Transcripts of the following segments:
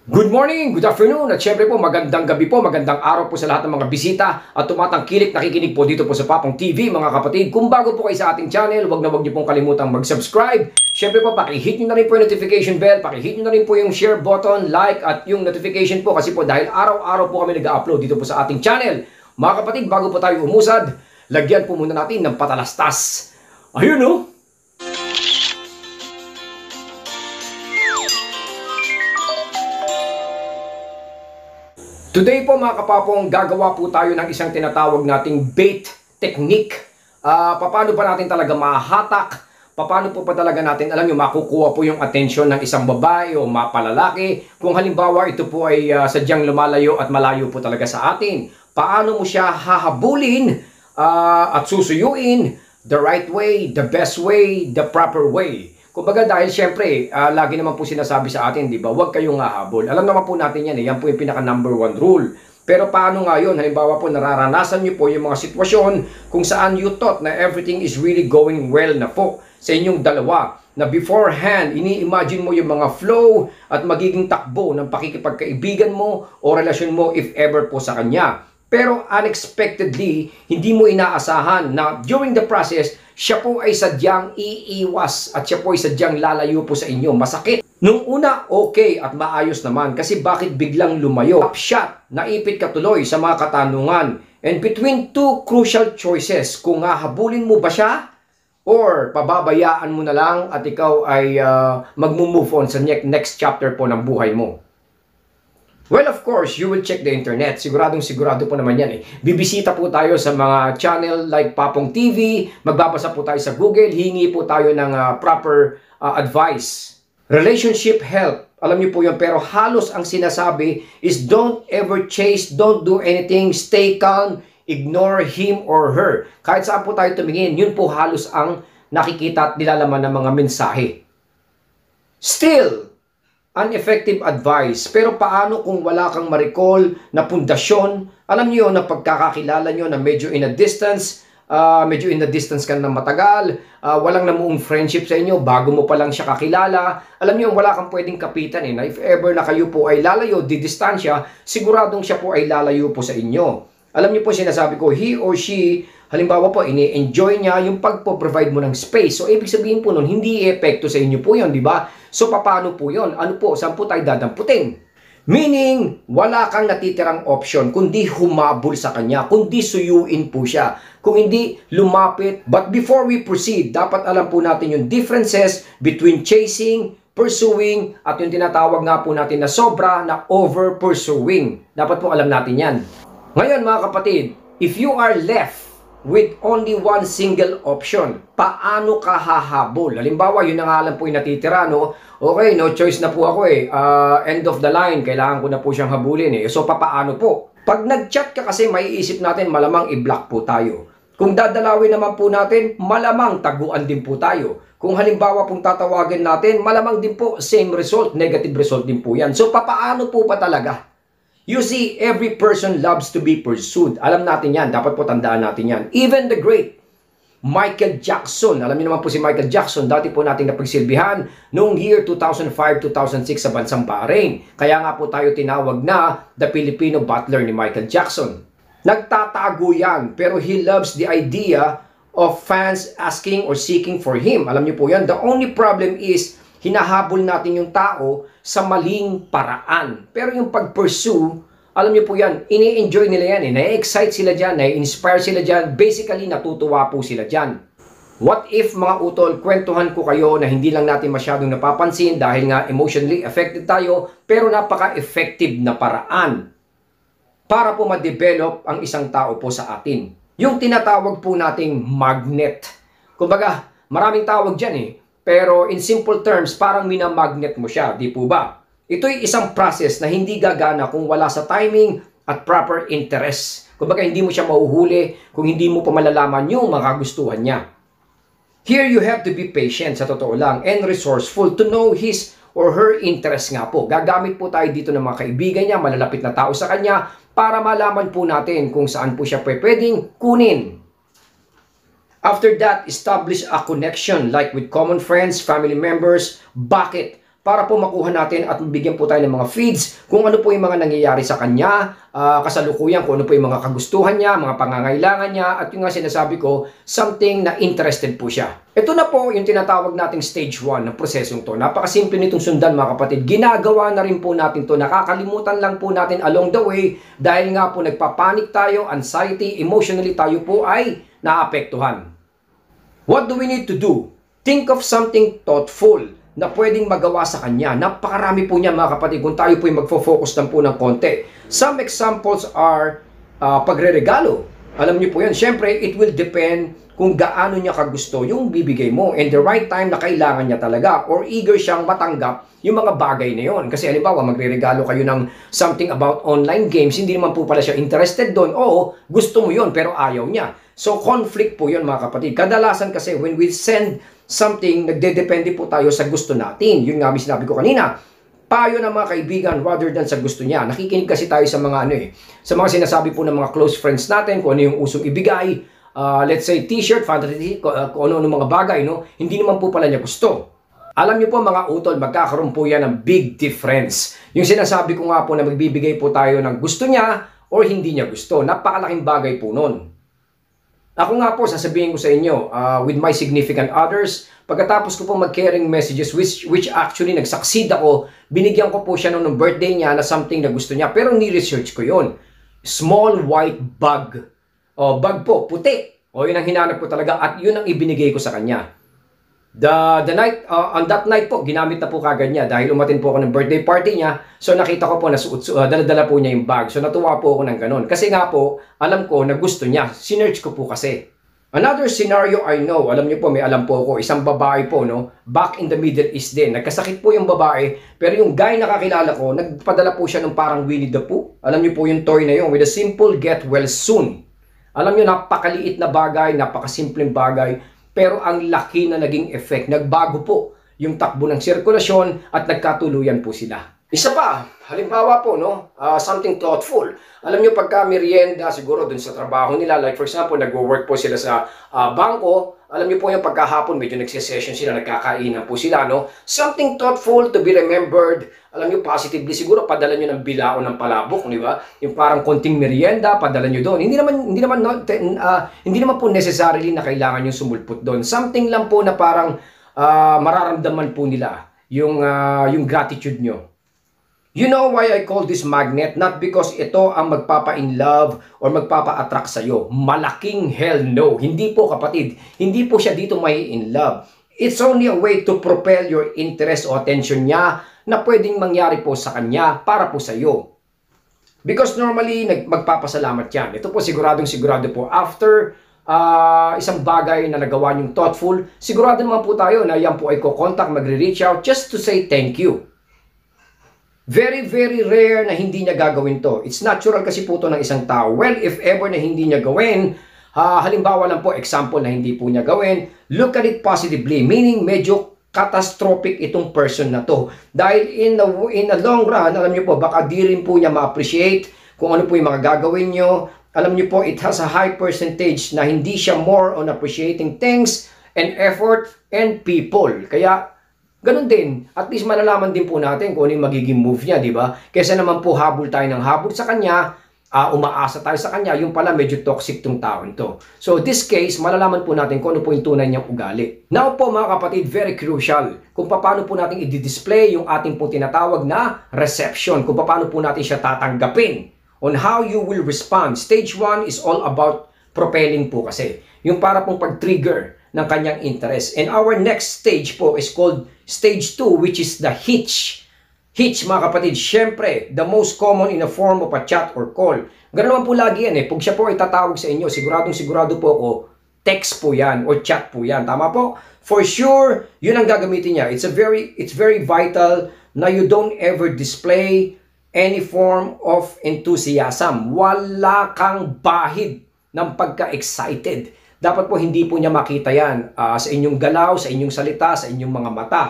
Good morning, good afternoon, at syempre po magandang gabi po, magandang araw po sa lahat ng mga bisita at tumatangkilik nakikinig po dito po sa Papong TV mga kapatid. Kung bago po kayo sa ating channel, wag niyo pong kalimutang mag-subscribe. Syempre po pakihit niyo na rin po yung notification bell, pakihit niyo na rin po yung share button, like at yung notification po kasi po dahil araw-araw po kami nag-upload dito po sa ating channel. Mga kapatid, bago po tayo umusad, lagyan po muna natin ng patalastas. Ayun no? Today po mga kapapong, gagawa po tayo ng isang tinatawag nating bait technique. Paano ba natin talaga mahahatak? Paano po pa talaga natin, alam nyo, makukuha po yung atensyon ng isang babae o mapalalaki? Kung halimbawa ito po ay sadyang lumalayo at malayo po talaga sa atin. Paano mo siya hahabulin at susuyuin the right way, the best way, the proper way? Kumbaga dahil syempre, lagi naman po sinasabi sa atin, di ba, huwag kayong hahabol. Alam naman po natin yan, yan po yung pinaka number one rule. Pero paano nga yun? Halimbawa po, nararanasan nyo po yung mga sitwasyon kung saan you thought na everything is really going well na po sa inyong dalawa. Na beforehand, ini-imagine mo yung mga flow at magiging takbo ng pakikipagkaibigan mo o relasyon mo if ever po sa kanya. Pero unexpectedly, hindi mo inaasahan na during the process, siya po ay sadyang iiwas at siya po ay sadyang lalayo po sa inyo. Masakit. Nung una, okay at maayos naman kasi bakit biglang lumayo? Upshot, naipit ka tuloy sa mga katanungan. And between two crucial choices, kung hahabulin mo ba siya or pababayaan mo na lang at ikaw ay mag-move on sa next chapter po ng buhay mo. Well, of course, you will check the internet. Sigurado po naman yan eh. Bibisita po tayo sa mga channel like Papong TV, magbabasa po tayo sa Google, hingi po tayo ng proper advice. Relationship help, alam niyo po yun, pero halos ang sinasabi is don't ever chase, don't do anything, stay calm, ignore him or her. Kahit saan po tayo tumingin, yun po halos ang nakikita at nilalaman ng mga mensahe. Still, ineffective advice. Pero paano kung wala kang ma-recall na pundasyon? Alam niyo na pagkakakilala niyo na medyo in a distance ka na matagal, walang namuong friendship sa inyo, bago mo pa lang siya kakilala. Alam niyo, wala kang pwedeng kapitan na if ever na kayo po ay lalayo, didistansya, siguradong siya po ay lalayo po sa inyo. Alam niyo po sinasabi ko, he or she, halimbawa po, ini-enjoy niya yung pagpo-provide mo ng space. So, ibig sabihin po nun, hindi epekto sa inyo po yun, di ba? So, paano po yun? Ano po? Saan po tayo dadamputin? Meaning, wala kang natitirang option kundi humabol sa kanya, kundi suyuin po siya, kung hindi lumapit. But before we proceed, dapat alam po natin yung differences between chasing, pursuing, at yung tinatawag nga po natin na sobra, na over-pursuing. Dapat po alam natin yan. Ngayon mga kapatid, if you are left with only one single option, paano ka hahabol? Halimbawa, yun na nga lang po yung natitira, no? Okay, no choice na po ako eh. End of the line, kailangan ko na po siyang habulin eh. So, papaano po? Pag nag-chat ka kasi, maiisip natin, malamang i-block po tayo. Kung dadalawin naman po natin, malamang taguan din po tayo. Kung halimbawa pong tatawagin natin, malamang din po same result, negative result din po yan. So, papaano po pa talaga? You see, every person loves to be pursued. Alam natin yan. Dapat po tandaan natin yan. Even the great Michael Jackson. Alam niyo naman po si Michael Jackson. Dati po nating napagsilbihan noong year 2005-2006 sa bansang Bahrain. Kaya nga po tayo tinawag na the Filipino butler ni Michael Jackson. Nagtatago yan. Pero he loves the idea of fans asking or seeking for him. Alam niyo po yan. The only problem is hinahabol natin yung tao sa maling paraan. Pero yung pag-pursue, alam niyo po yan, ini-enjoy nila yan eh. Na-excite sila dyan, na-inspire sila dyan. Basically, natutuwa po sila dyan. What if, mga utol, kwentuhan ko kayo na hindi lang natin masyadong napapansin dahil nga emotionally affected tayo, pero napaka-effective na paraan para po ma-develop ang isang tao po sa atin. Yung tinatawag po nating magnet. Kumbaga, maraming tawag dyan eh. Pero in simple terms, parang minamagnet mo siya, di po ba? Ito'y isang process na hindi gagana kung wala sa timing at proper interest. Kumbaga, hindi mo siya mahuhuli kung hindi mo pa malalaman yung mga gustuhan niya. Here, you have to be patient, sa totoo lang, and resourceful to know his or her interest nga po. Gagamit po tayo dito ng mga kaibigan niya, malalapit na tao sa kanya, para malaman po natin kung saan po siya pwedeng kunin. After that, establish a connection like with common friends, family members. Bakit? para po makuha natin at bigyan po tayo ng mga feeds kung ano po yung mga nangyayari sa kanya, kasalukuyan, kung ano po yung mga kagustuhan niya, mga pangangailangan niya, at yung nga sinasabi ko, something na interested po siya. Ito na po yung tinatawag nating stage 1 ng prosesong to. Napakasimple nitong sundan mga kapatid. Ginagawa na rin po natin to. Nakakalimutan lang po natin along the way dahil nga po nagpapanik tayo, anxiety, emotionally tayo po ay naapektuhan. What do we need to do? Think of something thoughtful na pwedeng magawa sa kanya. Napakarami po niya mga kapatid kung tayo po yung magfo-focus lang po ng konti. Some examples are pagre-regalo. Alam niyo po yan. Siyempre, it will depend kung gaano niya kagusto yung bibigay mo and the right time na kailangan niya talaga or eager siyang matanggap yung mga bagay na yon. Kasi halimbawa, magre-regalo kayo ng something about online games, hindi naman po pala siya interested doon. Oo, gusto mo yon pero ayaw niya. So, conflict po yun mga kapatid. Kadalasan kasi when we send something, nagdedepende po tayo sa gusto natin. Yun nga sinabi ko kanina. Payo ng mga kaibigan rather than sa gusto niya. Nakikinig kasi tayo sa mga sa mga sinasabi po ng mga close friends natin, kung ano yung usong ibigay. Let's say t-shirt, fantasy, kung ano-ano mga bagay, no? Hindi naman po pala niya gusto. Alam niyo po mga utol, magkakaroon po yan ng big difference. Yung sinasabi ko nga po na magbibigay po tayo ng gusto niya or hindi niya gusto. Napakalaking bagay po nun. Ako nga po, sasabihin ko sa inyo, with my significant others, pagkatapos ko po mag-caring messages, which actually nag-succeed ako, binigyan ko po siya ng birthday niya na something na gusto niya. Pero ni-research ko yon. Small white bag. O, bag po, puti. O, yun ang hinanap ko talaga at yun ang ibinigay ko sa kanya. On that night po, ginamit na po kagad niya dahil umatin po ako ng birthday party niya. So nakita ko po na dala-dala po niya yung bag. So natuwa po ako ng ganun. Kasi nga po, alam ko na gusto niya. Sinearch ko po kasi. Another scenario I know, alam niyo po, may alam po ako, isang babae po, no? Back in the Middle East din. Nagkasakit po yung babae, pero yung guy na kakilala ko, nagpadala po siya ng parang Winnie the Pooh. Alam niyo po yung toy na yun, with a simple get well soon. Alam niyo, napakaliit na bagay, napakasimpleng bagay, pero ang laki na naging effect. Nagbago po yung takbo ng sirkulasyon at nagkatuluyan po sila. Isa pa, halimbawa po, no? Something thoughtful. Alam nyo, pagka merienda, siguro dun sa trabaho nila, like for example, nag-work po sila sa bangko, alam nyo po yung pagkahapon, medyo nagsisession sila, nagkakainan po sila, no? Something thoughtful to be remembered. Alam nyo, positively, siguro padala nyo ng bilao ng palabok, di ba? Yung parang konting merienda, padala nyo doon. Hindi naman po necessarily na kailangan yung sumulpot doon. Something lang po na parang mararamdaman po nila yung gratitude nyo. You know why I call this magnet? Not because ito ang magpapa-in-love or magpapa-attract sa'yo. Malaking hell no. Hindi po kapatid. Hindi po siya dito may in love. It's only a way to propel your interest o attention niya na pwedeng mangyari po sa kanya para po sa'yo. Because normally, magpapasalamat yan. Ito po sigurado po. After isang bagay na nagawa niyong thoughtful, sigurado naman po tayo na yan po ay ko-contact, magre-reach out just to say thank you. Very, very rare na hindi niya gagawin to. It's natural kasi po to ng isang tao. Well, if ever na hindi niya gawin, halimbawa lang po, example na hindi po niya gawin, look at it positively. Meaning, medyo catastrophic itong person na to. Dahil in the long run, alam niyo po, baka di rin po niya ma-appreciate kung ano po yung mga gagawin niyo. Alam niyo po, it has a high percentage na hindi siya more on appreciating things and effort and people. Kaya, ganun din, at least malalaman din po natin kung ano yung magiging move niya, di ba? Kesa naman po habol tayo ng habol sa kanya, umaasa tayo sa kanya, yung pala medyo toxic tong taon to. So this case, malalaman po natin kung ano po yung tunay niyang ugali. Now po mga kapatid, very crucial, kung paano po natin i-display yung ating po tinatawag na reception, kung paano po natin siya tatanggapin, on how you will respond. Stage 1 is all about propelling po kasi. Yung para pong pag-trigger ng kanyang interest. And our next stage po is called stage 2, which is the hitch. Hitch, mga kapatid, syempre, the most common in a form of a chat or call. Ganun naman po lagi yan eh. Pag siya po ay tatawag sa inyo, sigurado po ako, text po yan or chat po yan. Tama po? For sure, yun ang gagamitin niya. It's very vital na you don't ever display any form of enthusiasm. Wala kang bahid ng pagka-excited. Dapat po hindi po niya makita yan sa inyong galaw, sa inyong salita, sa inyong mga mata.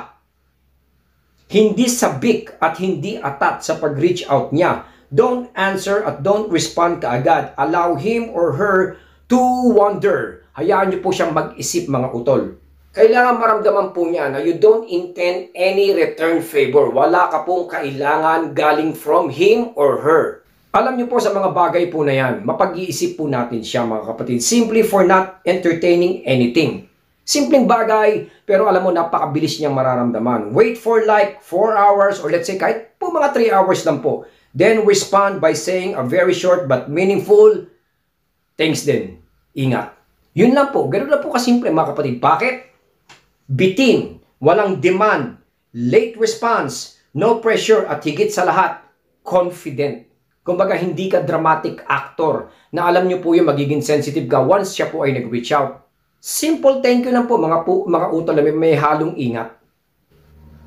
Hindi sabik at hindi atat sa pag-reach out niya. Don't answer at don't respond kaagad. Allow him or her to wonder. Hayaan niyo po siyang mag-isip mga utol. Kailangan maramdaman po niya na you don't intend any return favor. Wala ka pong kailangan galing from him or her. Alam niyo po sa mga bagay po na yan, mapag-iisip po natin siya mga kapatid. Simply for not entertaining anything. Simpleng bagay, pero alam mo, napakabilis niyang mararamdaman. Wait for like 4 hours or let's say kahit po mga 3 hours lang po. Then respond by saying a very short but meaningful, thanks din. Ingat. Yun lang po. Ganun lang po kasimple mga kapatid. Bakit? Bitin, walang demand, late response, no pressure, at higit sa lahat, confident. Kumbaga, hindi ka dramatic actor na alam niyo po yung magiging sensitive ka once siya po ay nag-reach out. Simple thank you lang po mga utol na may halong ingat.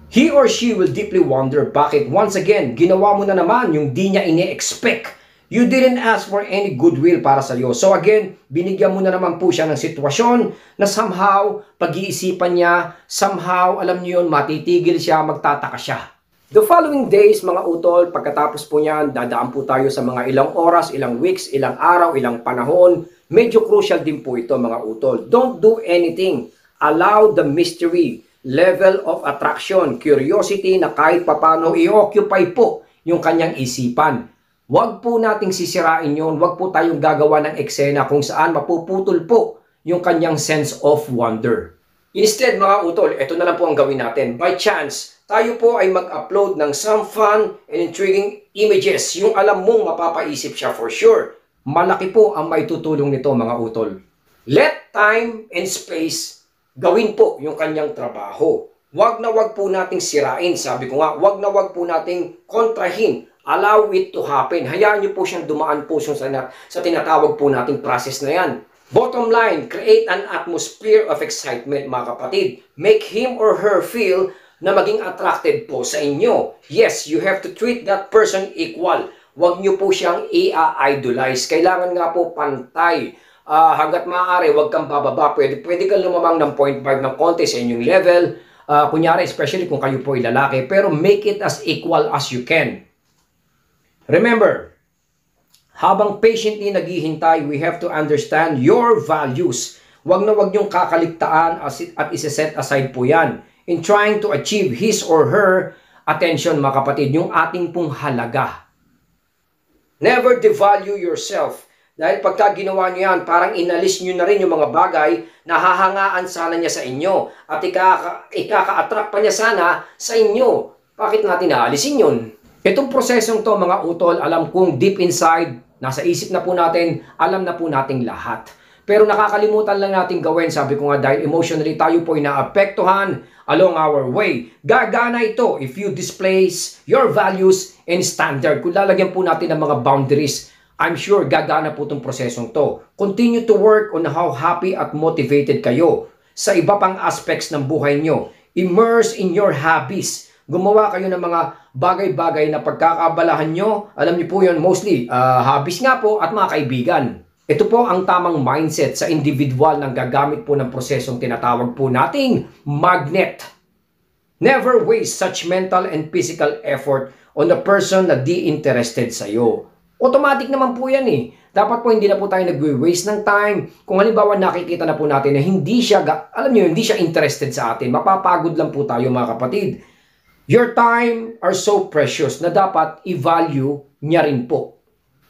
He or she will deeply wonder bakit once again, ginawa mo na naman yung di niya ini-expect. You didn't ask for any goodwill para sa iyo. So again, binigyan mo na naman po siya ng sitwasyon na somehow, pag-iisipan niya, somehow, alam niyo yun, matitigil siya, magtataka siya. The following days, mga utol, pagkatapos po niyan, dadaan po tayo sa mga ilang oras, ilang weeks, ilang araw, ilang panahon. Medyo crucial din po ito, mga utol. Don't do anything. Allow the mystery, level of attraction, curiosity na kahit papano i-occupy po yung kanyang isipan. Huwag po nating sisirain yun. Huwag po tayong gagawa ng eksena kung saan mapuputol po yung kanyang sense of wonder. Instead, mga utol, ito na lang po ang gawin natin. By chance, tayo po ay mag-upload ng some fun and intriguing images. Yung alam mong mapapaisip siya for sure. Malaki po ang maitutulong nito, mga utol. Let time and space gawin po yung kanyang trabaho. Huwag na huwag po nating sirain. Sabi ko nga, huwag na huwag po nating kontrahin. Allow it to happen. Hayaan niyo po siyang dumaan po sa tinatawag po nating process na yan. Bottom line, create an atmosphere of excitement, mga kapatid. Make him or her feel na maging attracted po sa inyo. Yes, you have to treat that person equal. Huwag niyo po siyang i-idolize. Kailangan nga po pantay. Hanggat maaari, huwag kang bababa. Pwede kang lumamang ng 0.5 ng konti sa inyong level. Kunyari, especially kung kayo po ay lalaki. Pero make it as equal as you can. Remember, habang patiently naghihintay, we have to understand your values. Huwag na huwag niyong kakaligtaan at isa-set aside po yan. In trying to achieve his or her attention, mga kapatid, yung ating pong halaga. Never devalue yourself. Dahil pagka ginawa niyo yan, parang inalis niyo na rin yung mga bagay na hahangaan sana niya sa inyo. At ikaka-attract pa niya sana sa inyo. Bakit natin naalisin yun? Itong prosesong to, mga utol, alam kong deep inside, nasa isip na po natin, alam na po nating lahat. Pero nakakalimutan lang natin gawin, sabi ko nga, dahil emotionally tayo po ay naapektuhan along our way. Gagana ito if you displace your values and standard. Kung lalagyan po natin ng mga boundaries, I'm sure gagana po itong prosesong to. Continue to work on how happy at motivated kayo sa iba pang aspects ng buhay nyo. Immerse in your hobbies. Gumawa kayo ng mga bagay-bagay na pagkakabalahan nyo. Alam niyo po yun, mostly, hobbies nga po at mga kaibigan. Ito po ang tamang mindset sa individual na gagamit po ng prosesong tinatawag po nating magnet. Never waste such mental and physical effort on a person na di interested sa iyo. Automatic naman po yan eh. Dapat po hindi na po tayo nag-waste ng time. Kung halimbawa nakikita na po natin na hindi siya, alam niyo, hindi siya interested sa atin, mapapagod lang po tayo, mga kapatid. Your time are so precious na dapat i-value niya rin po.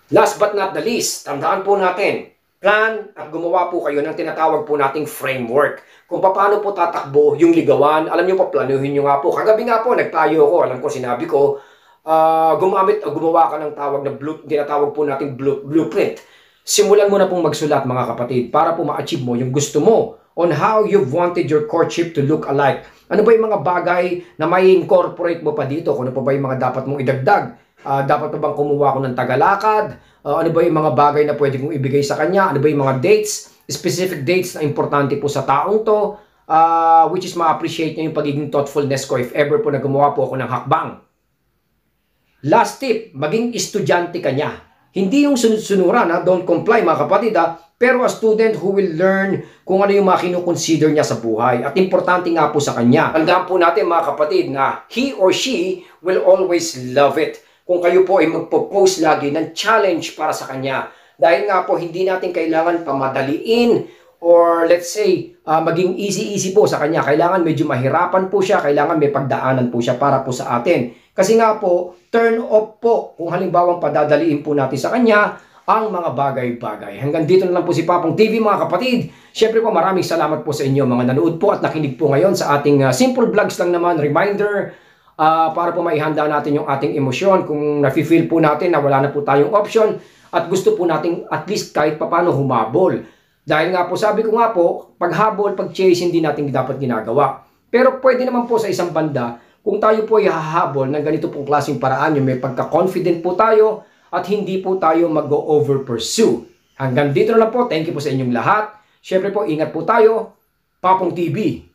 Last but not the least, tandaan po natin, plan at gumawa po kayo ng tinatawag po nating framework. Kung paano po tatakbo yung ligawan, alam niyo po, planuhin niyo nga po. Kagabi nga po, nagtayo ako, alam ko, sinabi ko, gumawa ka ng tinatawag po nating blueprint. Simulan mo na pong magsulat, mga kapatid, para po ma-achieve mo yung gusto mo on how you've wanted your courtship to look alike. Ano ba yung mga bagay na may incorporate mo pa dito? Ano pa ba yung mga dapat mong idagdag? Dapat pa bang kumuha ko ng tagalakad? Ano ba yung mga bagay na pwede kong ibigay sa kanya? Ano ba yung mga dates? Specific dates na importante po sa taong to, which is ma-appreciate niya yung pagiging thoughtfulness ko if ever po na gumawa po ako ng hakbang. Last tip, maging estudyante ka niya. Hindi yung sunod-sunuran, don't comply, mga kapatid, pero a student who will learn kung ano yung mga kinukonsider niya sa buhay. At importante nga po sa kanya. Tandaan po natin, mga kapatid, na he or she will always love it. Kung kayo po ay magpo-post lagi ng challenge para sa kanya. Dahil nga po, hindi natin kailangan pamadaliin or let's say, maging easy-easy po sa kanya. Kailangan medyo mahirapan po siya, kailangan may pagdaanan po siya para po sa atin. Kasi nga po, turn off po kung halimbawang padadaliin po natin sa kanya ang mga bagay-bagay. Hanggang dito na lang po si Papong TV mga kapatid. Siyempre po maraming salamat po sa inyo mga nanood po at nakinig po ngayon sa ating simple vlogs lang naman, reminder, para po maihanda natin yung ating emosyon kung nafe-feel po natin na wala na po tayong option at gusto po nating at least kahit papano humabol. Dahil nga po, sabi ko nga po, paghabol, pag-chase, hindi natin dapat ginagawa. Pero pwede naman po sa isang banda, kung tayo po ay hahabol ng ganito pong klaseng paraan, yung may pagka-confident po tayo at hindi po tayo mag-over-pursue. Hanggang dito na lang po. Thank you po sa inyong lahat. Siyempre po, ingat po tayo. Papong TV.